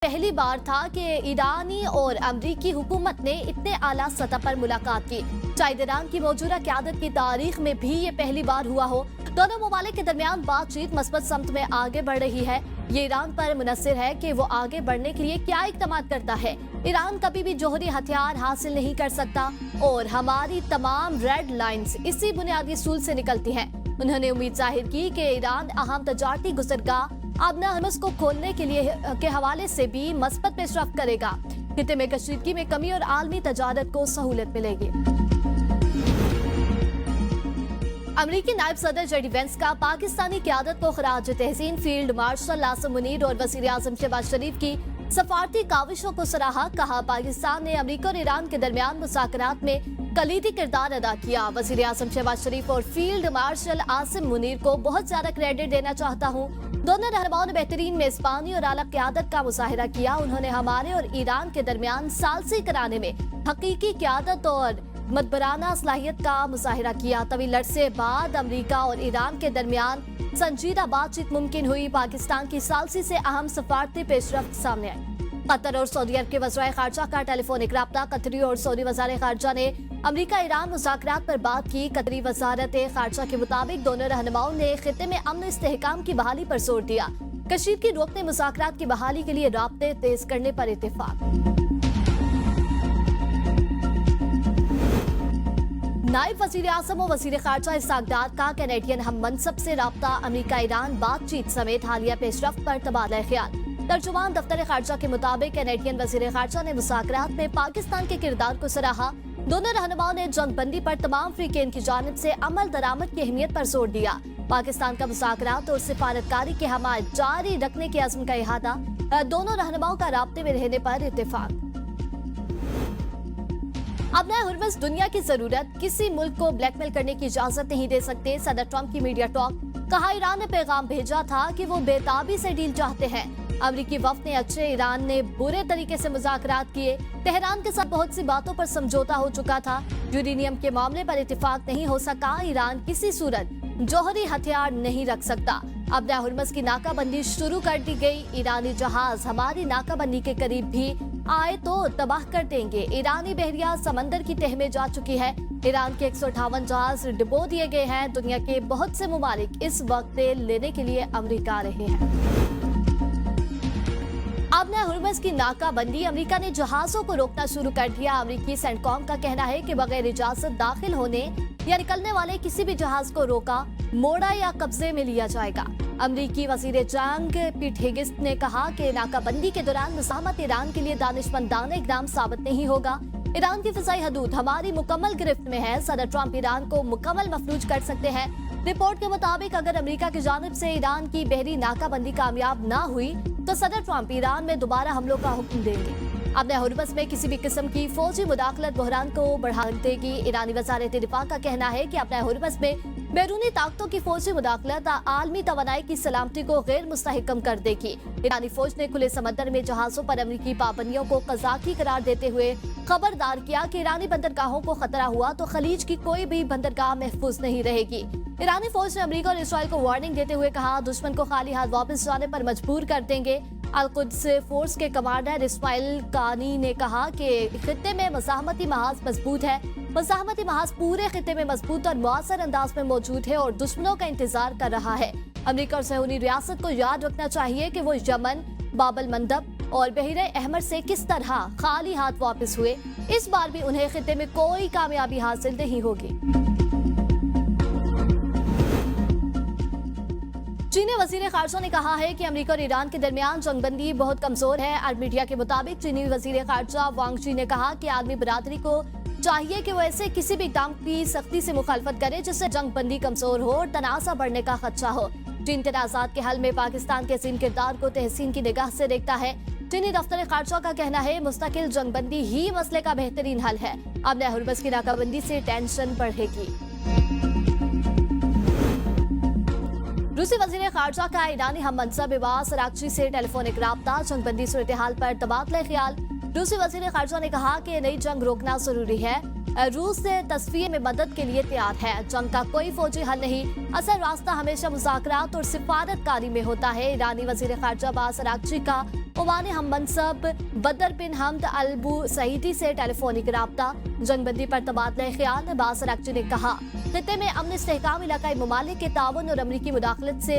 पहली बार था कि ईरानी और अमरीकी हुकूमत ने इतने आला सतह पर मुलाकात की। शायद ईरान की मौजूदा क़यादत की तारीख में भी ये पहली बार हुआ हो। दोनों ममालिक के दरमियान बातचीत मस्बत समत में आगे बढ़ रही है। ये ईरान पर मुनहसर है कि वो आगे बढ़ने के लिए क्या इक़दाम करता है। ईरान कभी भी जौहरी हथियार हासिल नहीं कर सकता और हमारी तमाम रेड लाइन्स इसी बुनियादी असूल से निकलती हैं। उन्होंने उम्मीद जाहिर की कि ईरान अहम तजारती गुज़रगाह आबना हरमस को खोलने के हवाले से भी मस्बत पेशरफ्त करेगा। खिते में कशीदगी में कमी और आलमी तजारत को सहूलत मिलेगी। अमरीकी नायब सदर जेडी वेंस का पाकिस्तानी क़यादत को खराज तहसीन फील्ड मार्शल आसिम मुनीर और वज़ीर आज़म शहबाज शरीफ की सफारती काविशों को सराहा। कहा, पाकिस्तान ने अमरीका और ईरान के दरमियान मुज़ाकरात में कलीदी किरदार अदा किया। वज़ीर आज़म शहबाज शरीफ और फील्ड मार्शल आसिम मुनीर को बहुत ज्यादा क्रेडिट देना चाहता हूँ। दोनों रहनुमाओं ने बेहतरीन मेजबानी और आला क़यादत का मुजाहिरा किया। उन्होंने हमारे और ईरान के दरमियान सालसी कराने में हकीकी क़यादत और मदबराना सलाहियत का मुजाहिरा किया। तवील अरसे बाद अमरीका और ईरान के दरमियान संजीदा बातचीत मुमकिन हुई। पाकिस्तान की सालसी से अहम सफारती पेशरफ्त सामने आई। कतर और सऊदी अरब के वज़राए खारजा का टेलीफोनिक राब्ता। कतरी और सऊदी वज़ारे खारजा ने अमरीका ईरान मुज़ाकरात पर बात की। कतरी वज़ारत खारजा के मुताबिक दोनों रहनुमाओं ने खिते में अमन इस्तेहकाम की बहाली पर जोर दिया। कशीदगी रोकने मुज़ाकरात की बहाली के लिए राब्ते तेज करने पर इत्तेफाक। नायब वज़ीर आज़म और वज़ीर खारजा इसहाक डार का कैनेडियन हम मनसब से राब्ता। अमरीका ईरान बातचीत समेत हालिया पेशरफ्त पर तबादला ख्याल। तर्जुमान दफ्तर खारजा के मुताबिक कैनेडियन वज़ीर खारजा ने मुज़ाकरात में पाकिस्तान के किरदार को सराहा। दोनों रहनुमाओं ने जंगबंदी पर तमाम फ़रीक़ैन की जानिब से अमल दरामद की अहमियत पर जोर दिया। पाकिस्तान का मुज़ाकरात और सिफारतकारी की हमायत जारी रखने के अज़्म का इहादा। दोनों रहनुमाओं का राब्ते में रहने पर इत्तेफाक। अबना हुर्मुज़ दुनिया की जरूरत, किसी मुल्क को ब्लैकमेल करने की इजाजत नहीं दे सकते। सदर ट्रंप की मीडिया टॉक। कहा, ईरान ने पैगाम भेजा था कि वो बेताबी से डील चाहते हैं। अमरीकी वफ्द ने अच्छे, ईरान ने बुरे तरीके से मुज़ाकरात किए। तेहरान के साथ बहुत सी बातों पर समझौता हो चुका था। यूरेनियम के मामले पर इत्तेफाक नहीं हो सका। ईरान किसी सूरत जौहरी हथियार नहीं रख सकता। अबना हुर्मुज़ की नाकाबंदी शुरू कर दी गई। ईरानी जहाज हमारी नाकाबंदी के करीब भी आए तो तबाह कर देंगे। ईरानी बहरिया समंदर की तह में जा चुकी है। ईरान के 158 जहाज डिबो दिए गए हैं। दुनिया के बहुत से ममालिक इस वक्त तेल लेने के लिए अमरीका आ रहे हैं। अबना हुर्मुज़ की नाकाबंदी। अमरीका ने जहाजों को रोकना शुरू कर दिया। अमरीकी सेंटकॉम का कहना है कि बगैर इजाजत दाखिल होने या निकलने वाले किसी भी जहाज को रोका, मोड़ा या कब्जे में लिया जाएगा। अमरीकी वजीर जंग पीट हेगिस ने कहा कि नाकाबंदी के दौरान मुज़ाहमत ईरान के लिए दानिशमंदाना इक़दाम साबित नहीं होगा। ईरान की फ़िज़ाई हदूद हमारी मुकम्मल गिरफ्त में है। सदर ट्रंप ईरान को मुकम्मल मफलूज कर सकते हैं। रिपोर्ट के मुताबिक अगर अमरीका की जानिब से ईरान की बहरी नाकाबंदी कामयाब ना हुई तो सदर ट्रंप ईरान में दोबारा हमलों का हुक्म देंगे। अबना हुर्मुज़ में किसी भी किस्म की फौजी मुदाखलत बहरान को बढ़ा देगी। ईरानी वज़ारत दिफा का कहना है कि अबना हुर्मुज़ में बैरूनी ताकतों की फौजी मुदाखलत आलमी तवानाई की सलामती को गैर मुस्तहकम कर देगी। ईरानी फौज ने खुले समंदर में जहाजों पर अमरीकी पाबंदियों को कज़ाकी करार देते हुए खबरदार किया कि ईरानी बंदरगाहों को खतरा हुआ तो खलीज की कोई भी बंदरगाह महफूज नहीं रहेगी। ईरानी फौज ने अमरीका और इसराइल को वार्निंग देते हुए कहा, दुश्मन को खाली हाथ वापस जाने पर मजबूर कर देंगे। अल-कुद्स फोर्स के कमांडर इस्माइल कानी ने कहा कि खित्ते में मज़ाहमती महाज मजबूत है। मज़ाहमती महाज पूरे खित्ते में मजबूत और मुअस्सर अंदाज में मौजूद है और दुश्मनों का इंतजार कर रहा है। अमरीका और सहूनी रियासत को याद रखना चाहिए कि वो यमन, बाबल मंदब और बहरे अहमर से किस तरह खाली हाथ वापस हुए। इस बार भी उन्हें खित्ते में कोई कामयाबी हासिल नहीं होगी। चीनी वज़ीर खारजा ने कहा है कि अमरीका और ईरान के दरमियान जंगबंदी बहुत कमजोर है। अरब मीडिया के मुताबिक चीनी वज़ीर खारजा वांग शी ने कहा कि आलमी बरादरी को चाहिए कि वो ऐसे किसी भी इक़दाम की सख्ती से मुखालफत करे जिससे जंगबंदी कमजोर हो और तनाज़ा बढ़ने का खदशा हो। चीन तनाज़ात के हल में पाकिस्तान के अज़ीम किरदार को तहसीन की निगाह से देखता है। चीनी दफ्तर खारजा का कहना है मुस्तकिल जंगबंदी ही मसले का बेहतरीन हल है। अबना हुर्मुज़ की नाकाबंदी से टेंशन बढ़ेगी। रूसी वज़ीर खारजा का ईरानी हम मनसब अब्बास अराग़ची से टेलीफोनिक राब्ता। जंगबंदी सूरत हाल पर तबादला ख्याल। रूसी वज़ीर खारजा ने कहा कि नई जंग रोकना जरूरी है। रूस तस्फिये में मदद के लिए तैयार है। जंग का कोई फौजी हल नहीं। असल रास्ता हमेशा मुज़ाकरात और सिफारतकारी में होता है। ईरानी वज़ीर खारजा अब्बास अराग़ची का ओमानी हम मनसब बदर बिन हमद अलबू सईदी से टेलीफोनिक राब्ता। जंगबंदी पर तबादला ख्याल में बासर अक्ची ने कहा, खित्ते में अमन इस्तेहकाम इलाकाई ममालिक के ताउन और अमरीकी मुदाखलत से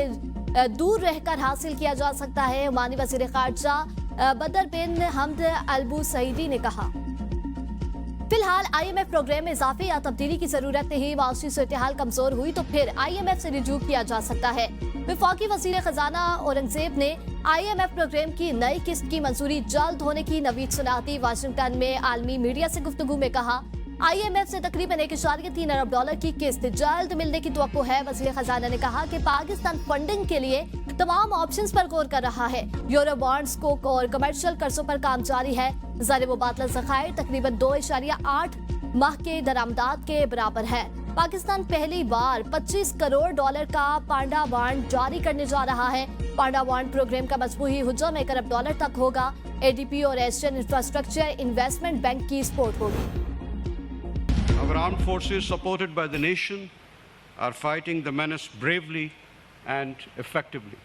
दूर रहकर हासिल किया जा सकता है। ओमानी वज़ीर ख़ारजा बदर बिन हमद अलबू सईदी ने कहा, फिलहाल IMF प्रोग्राम में इजाफे या तब्दीली की जरूरत नहीं। माशी सूरत-ए-हाल कमजोर हुई तो फिर IMF से रिजू किया जा सकता है। वफाकी वज़ीर खजाना औरंगजेब ने IMF प्रोग्राम की नई किस्त की मंजूरी जल्द होने की नवीद सुनाती। वाशिंगटन में आलमी मीडिया से गुफ्तगू में कहा, IMF से तकरीबन $1.3 अरब की किस्त जल्द मिलने की तवक्को है। वज़ीर खजाना ने कहा कि पाकिस्तान फंडिंग के लिए तमाम ऑप्शंस पर गौर कर रहा है। यूरो बॉन्ड्स को और कमर्शियल कर्जों पर काम जारी है। ज़र मुबादला ज़खायर तकरीबन $2.8 माह के दरामदात के बराबर है। पाकिस्तान पहली बार $25 करोड़ का पांडा बॉन्ड जारी करने जा रहा है। पांडा बॉन्ड प्रोग्राम का मजमूई हुजम $1 अरब तक होगा। ADB और एशियन इंफ्रास्ट्रक्चर इन्वेस्टमेंट बैंक की सपोर्ट होगी। Our armed forces, supported by the nation, are fighting the menace bravely and effectively.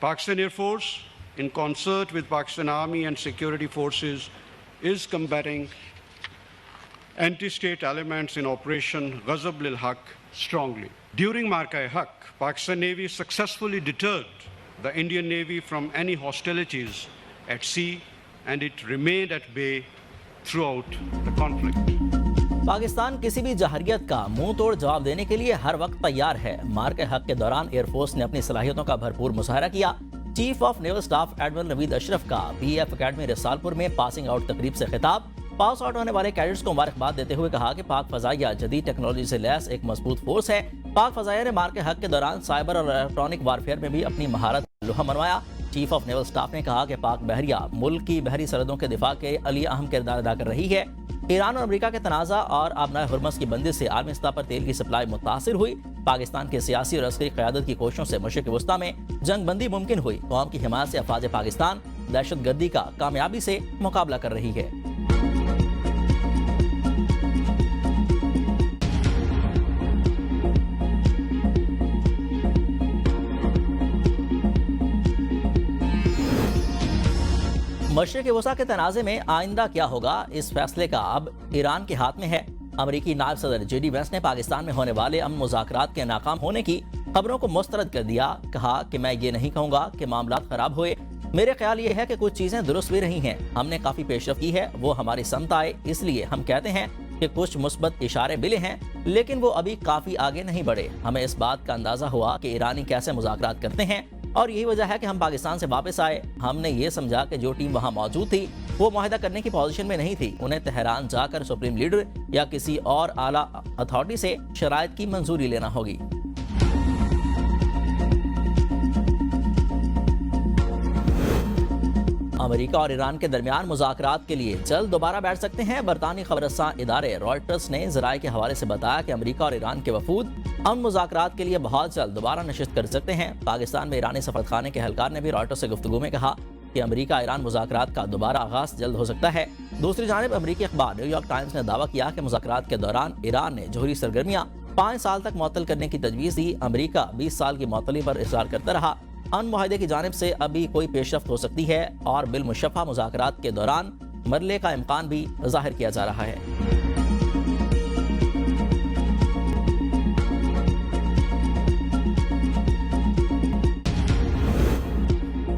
Pakistan Air Force, in concert with Pakistan Army and security forces, is combating anti-state elements in Operation Ghazab Lil Haq strongly. During Marka-e-Haq, Pakistan Navy successfully deterred the Indian Navy from any hostilities at sea, and it remained at bay throughout the conflict. Pakistan किसी भी जहरियत का मुंह तोड़ जवाब देने के लिए हर वक्त तैयार है। मार्के हक के दौरान एयरफोर्स ने अपनी सलाहियतों का भरपूर मुजाहरा किया। Chief of naval staff admiral Naveed Ashraf का PF अकेडमी रिसालपुर में पासिंग आउट तकरीब से खिताब। पास आउट होने वाले कैडेट्स को मुबारकबाद देते हुए कहा कि पाक फजाइया जदीद टेक्नोलॉजी से लैस एक मजबूत फोर्स है। पाक फजाइया ने मार्के हक के दौरान साइबर और इलेक्ट्रॉनिक वारफेयर में भी अपनी महारत लोहा मनवाया। चीफ ऑफ नेवल स्टाफ ने कहा कि पाक बहरिया मुल्क की बहरी सरहदों के दिफा के लिए अहम किरदार अदा कर रही है। ईरान और अमेरिका के तनाज़ा और आबनाए हुर्मस की बंदिश से आलमी सतह पर तेल की सप्लाई मुतासिर हुई। पाकिस्तान की सियासी और अस्करी क़यादत की कोशिशों से मशरिक़ वस्ता में जंग बंदी मुमकिन हुई। कौम की हिमायत से अफवाज पाकिस्तान दहशतगर्दी का कामयाबी से मुकाबला कर रही है। मशरिक़ वसा के तनाज़े में आइंदा क्या होगा, इस फैसले का अब ईरान के हाथ में है। अमरीकी नायब सदर JD वैंस ने पाकिस्तान में होने वाले अमन मुज़ाकरात के नाकाम होने की खबरों को मुस्तरद कर दिया। कहा कि मैं ये नहीं कहूँगा कि मामलात खराब हुए, मेरे ख्याल ये है कि कुछ चीज़ें दुरुस्त भी रही हैं। हमने काफ़ी पेशरफ्त की है, वो हमारी समत आए, इसलिए हम कहते हैं कि कुछ मुस्बत इशारे मिले हैं, लेकिन वो अभी काफ़ी आगे नहीं बढ़े। हमें इस बात का अंदाज़ा हुआ कि ईरानी कैसे मुज़ाकरात करते हैं और यही वजह है कि हम पाकिस्तान से वापस आए। हमने ये समझा कि जो टीम वहाँ मौजूद थी वो मुआहदा करने की पोजीशन में नहीं थी। उन्हें तेहरान जाकर सुप्रीम लीडर या किसी और आला अथॉरिटी से शराइत की मंजूरी लेना होगी। अमेरिका और ईरान के दरमियान मुज़ाकरात के लिए जल्द दोबारा बैठ सकते हैं। बरतानी खबरसां इदारे रॉयटर्स ने ज़राए के हवाले से बताया कि अमेरिका और ईरान के वफूद अमन मुज़ाकरात के लिए बहुत जल्द दोबारा नशिस्त कर सकते हैं। पाकिस्तान में ईरानी सफरतखाने के एहलकार ने भी रॉयटर्स से गुफ्तगू में कहा कि अमेरिका ईरान मुज़ाकरात का दोबारा आगाज़ जल्द हो सकता है। दूसरी जानिब अमेरिकी अखबार न्यूयॉर्क टाइम्स ने दावा किया कि मुज़ाकरात के दौरान ईरान ने जोहरी सरगर्मियाँ 5 साल तक मुअत्तल करने की तजवीज़ दी। अमेरिका 20 साल की मुअत्तली पर इसरार करता रहा। अमन मुआहदे की जानिब से अभी कोई पेशरफ्त हो सकती है और बिलमुशफ़ा मुज़ाकरात के दौरान मरले का इम्कान भी जाहिर किया जा रहा है।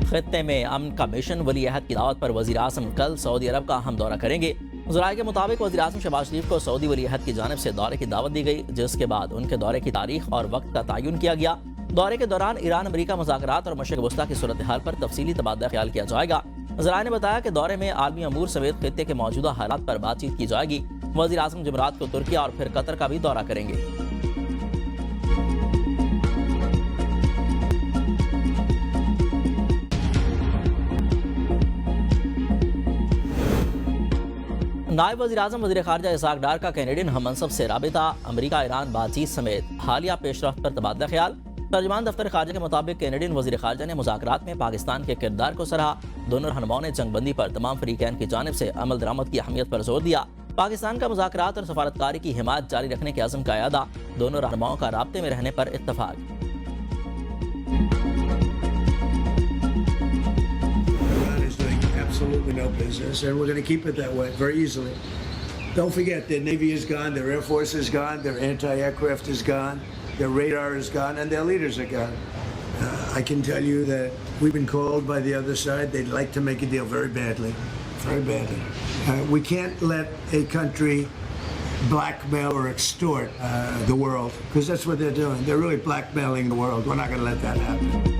खत्ते में अमन का मिशन वली अहद की दावत पर वज़ीर आज़म कल सऊदी अरब का अहम दौरा करेंगे। ज़राए के मुताबिक वज़ीर आज़म शहबाज शरीफ को सऊदी वली अहद की जानिब से दौरे की दावत दी गई, जिसके बाद उनके दौरे की तारीख और वक्त का तयन किया गया। दौरे के दौरान ईरान अमेरिका मुज़ाकरात और मशरिक़ वस्ता की सूरत हाल पर तफसीली तबादला ख्याल किया जाएगा। ज़राए ने बताया कि दौरे में आलमी अमूर समेत खित्ते के मौजूदा हालात पर बातचीत की जाएगी। वज़ीर आज़म जुमेरात को तुर्किया और फिर कतर का भी दौरा करेंगे। नायब वज़ीर आज़म वज़ीर ख़ारजा इसाक डार का कैनेडियन हममनसब से राबिता, अमेरिका ईरान बातचीत समेत हालिया पेशरफ्त पर तबादला ख्याल। तर्जमान दफ्तर ख़ारजा के मुताबिक कैनेडियन वज़ीर ख़ारजा ने मुज़ाकरात में पाकिस्तान के किरदार को सराहा। दोनों रहनुमाओं ने जंगबंदी पर तमाम फरीकैन की जानिब से अमल दरामद की अहमियत पर जोर दिया। पाकिस्तान का मुज़ाकरात और सफारतकारी की हिमायत जारी रखने के अज़्म का इरादा। दोनों रहनुमाओं का राब्ते में रहने पर इत्तफाक। absolutely no business, and we're going to keep it that way very easily. Don't forget, their Navy is gone, their Air Force is gone, their anti-aircraft is gone, their radar is gone, and their leaders are gone. I can tell you that we've been called by the other side. They'd like to make a deal very badly, very badly. We can't let a country blackmail or extort the world, because that's what they're doing. They're really blackmailing the world. We're not going to let that happen.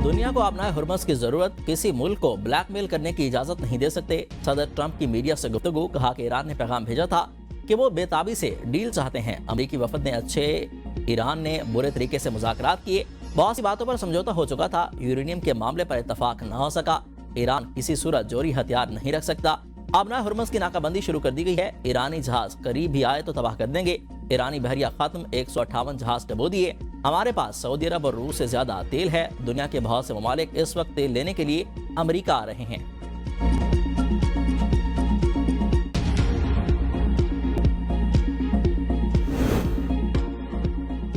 दुनिया को अपनाए Hormuz की जरूरत, किसी मुल्क को blackmail करने की इजाजत नहीं दे सकते। सदर ट्रंप की मीडिया से गुफ्तगू, कहा कि ईरान ने पैगाम भेजा था कि वो बेताबी से डील चाहते हैं। अमेरिकी वफद ने अच्छे, ईरान ने बुरे तरीके से मुज़ाकरात किए, बहुत सी बातों पर समझौता हो चुका था, यूरेनियम के मामले पर इत्तफाक न हो सका। ईरान किसी सूरत जोरी हथियार नहीं रख सकता। अपनाए हुर्मस की नाकाबंदी शुरू कर दी गई है। ईरानी जहाज करीब भी आए तो तबाह कर देंगे। ईरानी बहरिया खत्म, 158 जहाज डबो दिए। हमारे पास सऊदी अरब और रूस से ज्यादा तेल है। दुनिया के बहुत से ममालिक इस वक्त तेल लेने के लिए अमेरिका आ रहे हैं।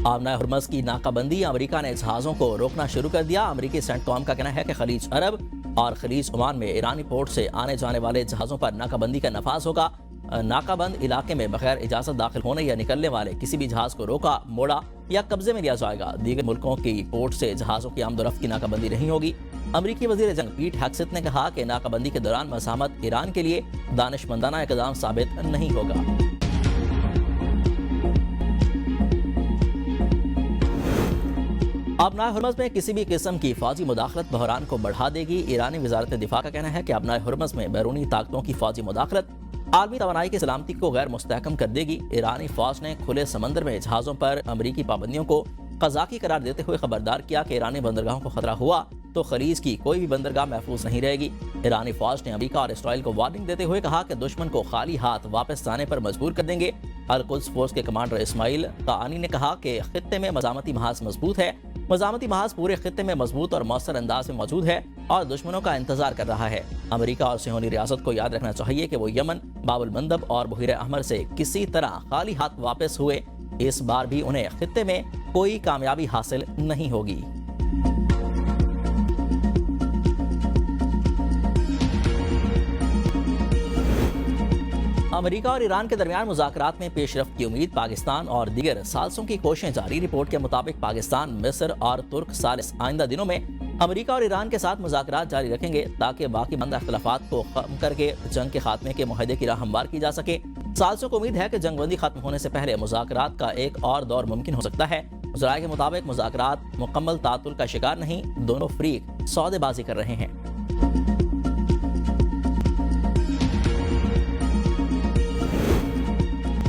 अपनाए हुर्मस की नाकाबंदी, अमेरिका ने जहाजों को रोकना शुरू कर दिया। अमेरिकी सेंटकॉम का कहना है कि खलीज अरब और खलीज ओमान में ईरानी पोर्ट से आने जाने वाले जहाजों पर नाकाबंदी का नफाज होगा। नाकाबंद इलाके में बगैर इजाजत दाखिल होने या निकलने वाले किसी भी जहाज को रोका, मोड़ा या कब्जे में लिया जाएगा। दीगर मुल्कों की पोर्ट से जहाजों की आमदोरफ्त की नाकाबंदी नहीं होगी। अमेरिकी वजीर जंग पीट हेक्सेथ ने कहा कि नाकाबंदी के दौरान मज़ाहमत ईरान के लिए दानिशमंदाना इक़दाम साबित नहीं होगा। अपनाए हुर्मस में किसी भी किस्म की फौजी मुदाखलत बहरान को बढ़ा देगी। ईरानी वजारत दिफा का कहना है कि अपनाए हुर्मस में बैरूनी ताकतों की फौजी मुदाखलत आलमी तवानाई की सलामती को गैर मुस्तहकम कर देगी। ईरानी फौज ने खुले समंदर में जहाजों पर अमरीकी पाबंदियों को कज़ाकी करार देते हुए खबरदार किया कि ईरानी बंदरगाहों को खतरा हुआ तो खलीज की कोई भी बंदरगाह महफूज नहीं रहेगी। ईरानी फौज ने अमेरिका और इसराइल को वार्निंग देते हुए कहा कि दुश्मन को खाली हाथ वापस जाने पर मजबूर कर देंगे। अल-कुद्स फोर्स के कमांडर इस्माइल तानी ने कहा कि खित्ते में मज़ामती महाज मजबूत है। मज़ामती महाज पूरे खित्ते में मजबूत और मौसर अंदाज में मौजूद है और दुश्मनों का इंतजार कर रहा है। अमेरिका और सिहोनी रियासत को याद रखना चाहिए कि वो यमन, बाबुल मंदब और बहीर अहमर से किसी तरह खाली हाथ वापस हुए। इस बार भी उन्हें खित्ते में कोई कामयाबी हासिल नहीं होगी। अमेरिका और ईरान के दरमियान मुज़ाकरात में पेशरफ्त की उम्मीद, पाकिस्तान और दीगर सालसों की कोशिशें जारी। रिपोर्ट के मुताबिक पाकिस्तान, मिस्र और तुर्क सालिस आइंदा दिनों में अमेरिका और ईरान के साथ मुज़ाकरात जारी रखेंगे ताकि बाकी बंद इख्तिलाफात को खत्म करके जंग के खात्मे के मुआहदे की राह हमवार की जा सके। सालसों को उम्मीद है कि जंगबंदी खत्म होने से पहले मुज़ाकरात का एक और दौर मुमकिन हो सकता है। ज़राए के मुताबिक मुज़ाकरात मुकम्मल तातुल का शिकार नहीं, दोनों फरीक सौदेबाजी कर रहे हैं।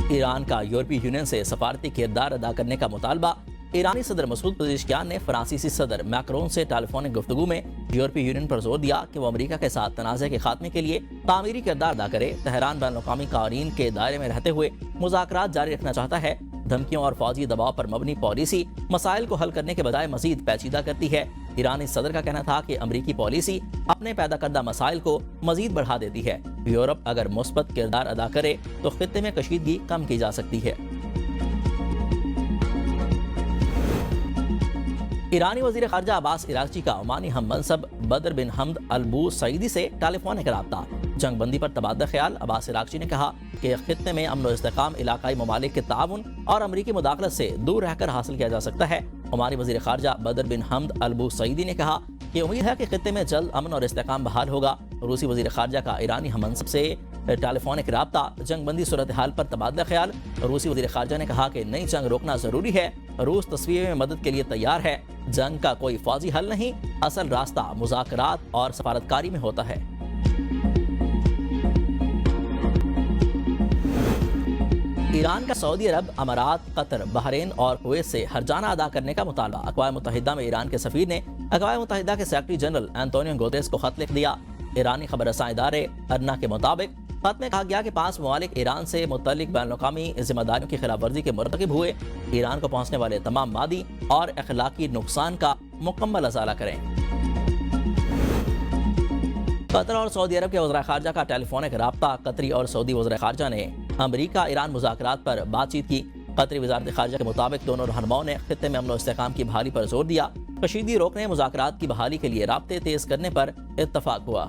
ईरान का यूरोपीय यूनियन से सफारती किरदार अदा करने का मुतालबा। ईरानी सदर मसूद पेज़ेश्कियान ने फ्रांसीसी सदर मैक्रोन से टेलीफोनिक गुफ्तगू में यूरोपीय यूनियन पर जोर दिया कि वो अमेरिका के साथ तनाज़े के खात्मे के लिए तामीरी किरदार अदा करे। तेहरान बैनुल-अक़वामी क़वानीन के दायरे में रहते हुए मुज़ाकरात जारी रखना चाहता है। धमकियों और फौजी दबाव पर मबनी पॉलिसी मसाइल को हल करने के बजाय मजीद पेचीदा करती है। ईरानी सदर का कहना था कि अमरीकी पॉलिसी अपने पैदा करदा मसाइल को मजीद बढ़ा देती है। यूरोप अगर मुस्बत किरदार अदा करे तो खित्ते में कशीदगी कम की जा सकती है। ईरानी वजीर खारजा अब्बास इराक़ची का ओमानी हम मनसब बदर बिन हमद अल सईदी से टेलीफोनिक राब्ता। जंग बंदी पर तबादला ख्याल। अब्बास इराक़ची ने कहा कि खित्ते में अमन और इस्तेकाम इलाकाई ममालिक के ताउन और अमरीकी मुदाखलत से दूर रहकर हासिल किया जा सकता है। ओमानी वजीर खारजा बदर बिन हमद अल सईदी ने कहा कि उम्मीद है कि खित्ते में जल्द अमन और इस्तेकाम बहाल होगा। रूसी वजीर खारजा का ईरानी हम मनसब से टेलीफोनिक राब्ता। जंग बंदी सूरत हाल पर तबादला ख्याल। रूसी वजीर खारजा ने कहा कि नई जंग रोकना जरूरी है। रूस तस्वीर में मदद के लिए तैयार है। जंग का कोई फौजी हल नहीं, असल रास्ता मुज़ाकरात और सफारतकारी में होता है। ईरान का सऊदी अरब, अमारात, कतर, बहरीन और कुवैत से हर्जाना अदा करने का मुतालबा। अक़वाम मुत्तहिदा में ईरान के सफ़ीर ने अक़वाम मुत्तहिदा के सेक्रेटरी जनरल एंटोनियो गुतेरेस को खत लिख दिया। ईरानी खबर रसां इदारे अर्ना के मुताबिक खत में कहा गया कि 5 ममालिक ईरान से मुतल्लिक बैनुल-अक़वामी ज़िम्मेदारियों की खिलाफ वर्जी के मुर्तकिब हुए। ईरान को पहुँचने वाले तमाम मादी और अखलाकी नुकसान का मुकम्मल अज़ाला करें। कतर और सऊदी अरब के वज़ीर ख़ारजा का टेलीफोनिक राब्ता। कतरी और सऊदी वज़ीर ख़ारजा ने अमरीका ईरान मुज़ाकरात पर बातचीत की। कतरी वज़ारत ख़ारजा के मुताबिक दोनों रहनुमाओं ने खित्ते में अमन और इस्तेकाम की बहाली पर जोर दिया। कशीदगी रोकने, मुज़ाकरात की बहाली के लिए राब्ते तेज़ करने पर इत्तफ़ाक़ हुआ।